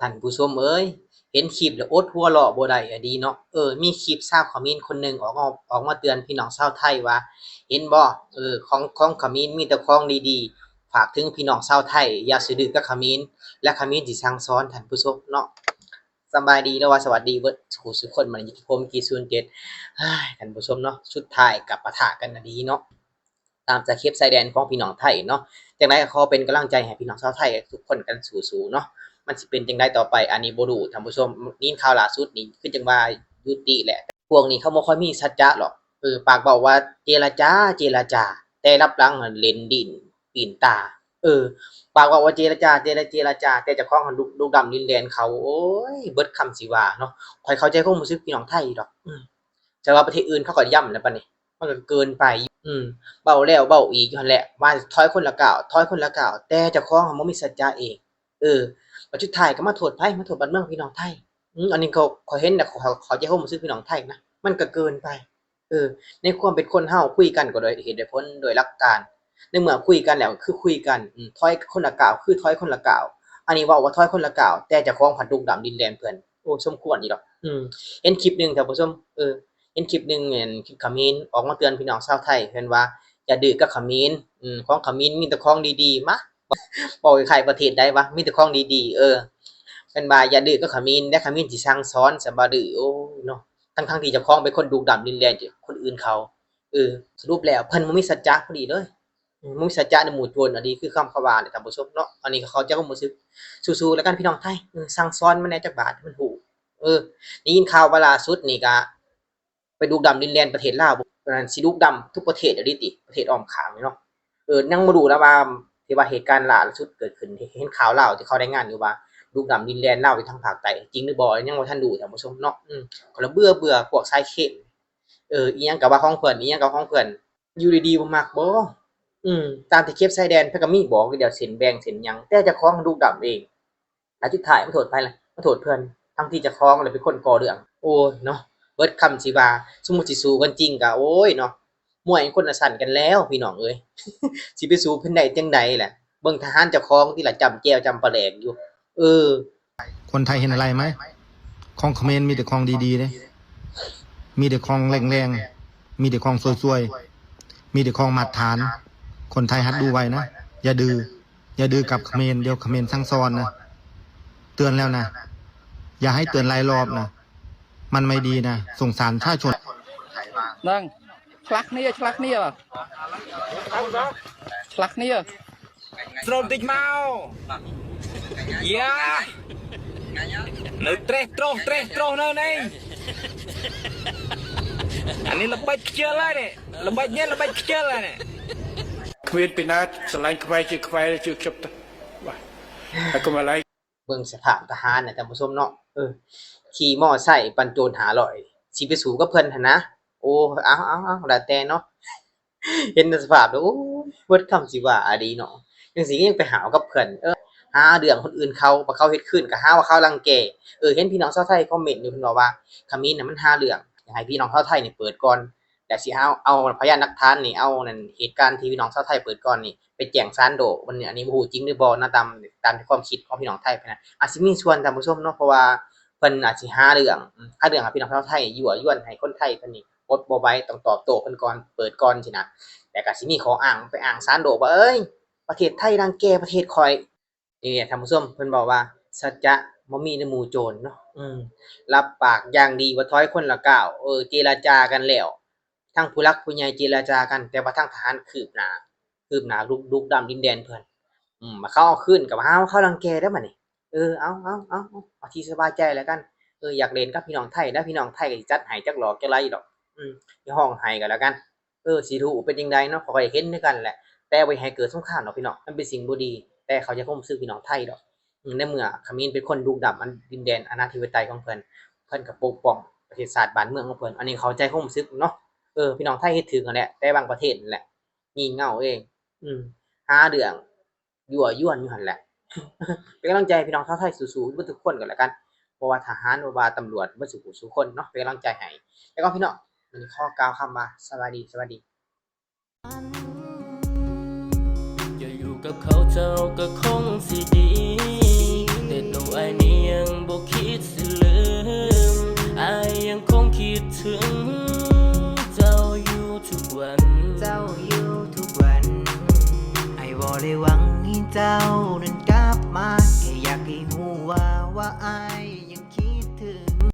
ท่านผู้ชมเอ้ยเห็นคลิปแล้วอดหัวเราะบ่ได้อะดีเนาะมีคลิปชาวเขมรคนหนึ่งออกมาเตือนพี่น้องชาวไทยว่าเห็นบ่ของเขมรมีแต่ของดีๆฝากถึงพี่น้องชาวไทยอย่าสะดือกับเขมรและเขมรสิสั่งสอนท่านผู้ชมเนาะสบายดีแล้วว่าสวัสดีเบิดทุกคนมันอยู่ที่ผมกี07เฮ้ยท่านผู้ชมเนาะสุดท้ายก็ปะทะกันอะดีเนาะตามสคริปต์ชายแดนของพี่น้องไทยเนาะจังได๋ก็ขอเป็นกำลังใจให้พี่น้องชาวไทยทุกคนกันสู้ๆเนาะ มันสิเป็นจังได๋ต่อไปอันนี้บ่รู้ท่านผู้ชมได้ยินข่าวล่าสุดนี่คือจังว่ายุติแหละพวกนี้เขาบ่ค่อยมีสัจจะหรอกปากเว้าว่าเจรจาเจรจาแต่ลับหลังอะเล่นดิ้นปีนตาเออปากเว้าว่าเจรจาเจรจาแต่เจ้าของหั้นดุดำดินแดนเขาโอ๊ยเบิดคำสิว่าเนาะข้อยเข้าใจความรู้สึกพี่น้องไทยดอกแต่ว่าประเทศอื่นเขาก็ย้ำแล้วบัดนี้มันก็เกินไปเว้าแล้วเว้าอีกอยู่หั่นแหละว่าถอยคนละก้าวถอยคนละก้าวแต่เจ้าของหั้นบ่มีสัจจะเองเออ แล้วสุดท้ายก็มาโทษไผมาโทษบ้านเมืองพี่น้องไทยอันนี้เขาเห็นแล้วเขาใจความรู้สึกพี่น้องไทยนะมันก็เกินไปในความเป็นคนเฮาคุยกันก็โดยเหตุด้วยผลโดยหลักการในเมื่อคุยกันแล้วคือคุยกันถอยคนละก้าวคือถอยคนละก้าวอันนี้เว้าว่าถอยคนละก้าวแต่เจ้าของผัดดุกดำดินแดนเพิ่นโอ้สมควรอยู่ดอกเห็นคลิปหนึ่งท่านผู้ชมเห็นคลิปหนึ่งเห็นคลิปเขมรออกมาเตือนพี่น้องชาวไทยเพิ่นว่าอย่าดื้อกับเขมรของเขมรมีแต่ของดีๆมา บอกใครประเทศใดวะมีแต่ของดีๆเพิ่นว่าอย่าดื้อกับเขมรและเขมรสิสั่งสอนซะบ่ดื้อโอ้เนาะทั้งๆที่เจ้าของเป็นคนดุดันรุนแรงกว่าคนอื่นเขาเออสรุปแล้วเพิ่นบ่มีสัจจะพอดีเลยบ่มีสัจจะในหมู่โจรอันนี้คือคำเขาว่าเนี่ยท่านผู้ชมเนาะอันนี้ก็เข้าใจความรู้สึกสู้ๆแล้วกันพี่น้องไทยสั่งสอนมันแหน่จักบาทให้มันถูกได้ยินข่าวว่าล่าสุดนี่ก็ไปดุดันดินแดนประเทศลาวนั่นสิดุดันทุกประเทศอะดิติประเทศอ้อมข้างนี่เนาะยังบ่รู้นะว่า ที่ว่าเหตุการณ์ล่าสุดเกิดขึ้นเห็นข่าวเล่าที่เขารายงานอยู่ว่าลูกดำดินแดนลาวอยู่ทางภาคใต้จริงหรือบ่ยังบ่ทันรู้ท่านผู้ชมเนาะก็ละเบื่อพวกสายเข้มอีหยังก็ว่าของเพิ่นอีหยังก็ของเพิ่นอยู่ดีๆบ่มักบ่ตามที่เขตชายแดนเพิ่นก็มีบอกอยู่แล้วเส้นแบ่งเส้นหยังแต่เจ้าของลูกดำเองแล้วสุดท้ายมาโทษไผล่ะมาโทษเพิ่นทั้งที่เจ้าของน่ะเป็นคนก่อเรื่องโอ้ยเนาะเบิดคำสิว่าสมมุติสิสู้กันจริงก็โอ้ยเนาะมวยคนละชั้นกันแล้วพี่น้องเอ้ย สิไปสู้เพิ่นได้จังใดล่ะเบิ่งทหารเจ้าของติล่ะจำแจ้วจำปลาแหลกอยู่เออคนไทยเห็นอะไรไหมของเขมรมีแต่ของดีๆเด้มีแต่ของแรงๆมีแต่ของสวยๆมีแต่ของมาตรฐานคนไทยหัดดูไว้นะอย่าดื้อกับเขมรเดี๋ยวเขมรสั่งสอนนะเตือนแล้วนะอย่าให้เตือนหลายรอบนะมันไม่ดีนะสงสารชาติชนนั่งឆ្លាស់គ្នាឆ្លាស់គ្នាស្រោតតិចមកយ៉ានៅត្រេះត្រុសនៅនេះអានេះល្បិចខ្ជិលហើយនេះល្បិចនេះល្បិចខ្ជិលហើយនេះគ្មានពីណាឆ្លាញ់ខ្វែជាខ្វែជឿជប់ទៅបាទហើយកុំอะไรเบิ่งสภาพทหารน่ะท่านผู้ชมเนาะขี่มอไซค์ปั่นโจร500สิไปสู้กับเพิ่นหั่นนะโอ้เอาแล้วแต่เนาะเห็นสภาพแล้วโอ้ยเบิดคำสิว่าอะดีเนาะจังซี่ก็ยังไปหาวกับเพิ่นหาเรื่องคนอื่นเขาบ่เขาเฮ็ดขึ้นก็หาว่าเขารังแกเห็นพี่น้องชาวไทยคอมเมนต์อยู่เพิ่นว่าเขมรน่ะมันหาเรื่องอยากให้พี่น้องชาวไทยนี่เปิดก่อนแต่สิเอาพยานหลักฐานนี่เอานั่นเหตุการณ์ที่พี่น้องชาวไทยเปิดก่อนนี่ไปแจ้งศาลโดมันอันนี้บ่ฮู้จริงหรือบ่นะตามที่ความคิดของพี่น้องไทยนะอาจสิมีส่วนท่านผู้ชมเนาะเพราะว่าเพิ่นอาจสิหาเรื่องให้พี่น้องชาวไทยยั่วยวนให้คนไทยเพิ่นนี่อดบ่ไหวต้องตอบโต้เพิ่นก่อนเปิดก่อนสินะแต่ก็สิมีข้ออ้างไปอ้างศาลโดว่าประเทศไทยรังแกประเทศข้อยนี่ท่านผู้ชมเพิ่นบอกว่าสัจจะบ่มีในหมู่โจรเนาะรับปากอย่างดีว่าถอยคนละก้าวเจรจากันแล้วทั้งผู้หลักผู้ใหญ่เจรจากันแต่ว่าทางทหารคืบหน้ารุกดำดินแดนเพิ่นมาเขาเอาคืนก็หาว่าเขารังแกเด้อบัดนี้เอาที่สบายใจแล้วกันอยากเล่นกับพี่น้องไทยนะพี่น้องไทยก็สิจัดให้จักหลอกจักไรดอกอย่าห้องให้ก็แล้วกันสิรู้เป็นจังไดเนาะเขาก็ได้เห็นคือกันแหละแต่บ่ให้เกิดสงครามดอกพี่น้องมันเป็นสิ่งบ่ดีแต่เขาจะคงซื้อพี่น้องไทยดอกในเมื่อเขมรเป็นคนรุกดำอันดินแดนอาณาธิปไตยของเพิ่นก็ปกป้องประเทศชาติบ้านเมืองของเพิ่นอันนี้เข้าใจความรู้สึกเนาะพี่น้องไทยเฮ็ดถึงนั่นแหละแต่บางประเทศนั่นแหละงี่เง่าเองหาเรื่องยั่วยวนอยู่หั่นแหละเป็นกำลังใจพี่น้องชาวไทยสู้ๆเบิดทุกคนก็แล้วกันบ่ว่าทหารบ่ว่าตำรวจเบิดทุกคนเนาะเป็นกำลังใจให้แล้วก็พี่น้องวันนี้ขอกล่าวคำว่าสวัสดีจะอยู่กับเขาเจ้าก็คงสิดีแต่ตัวไอ้นี้ ดถึงเจ้าอยู่ทุกวัน เจ้าอยู่ทุกวันไอ้บ่ได้หวังให้เจ้านั้นกลับมาแค่อยากให้รู้ว่าอาย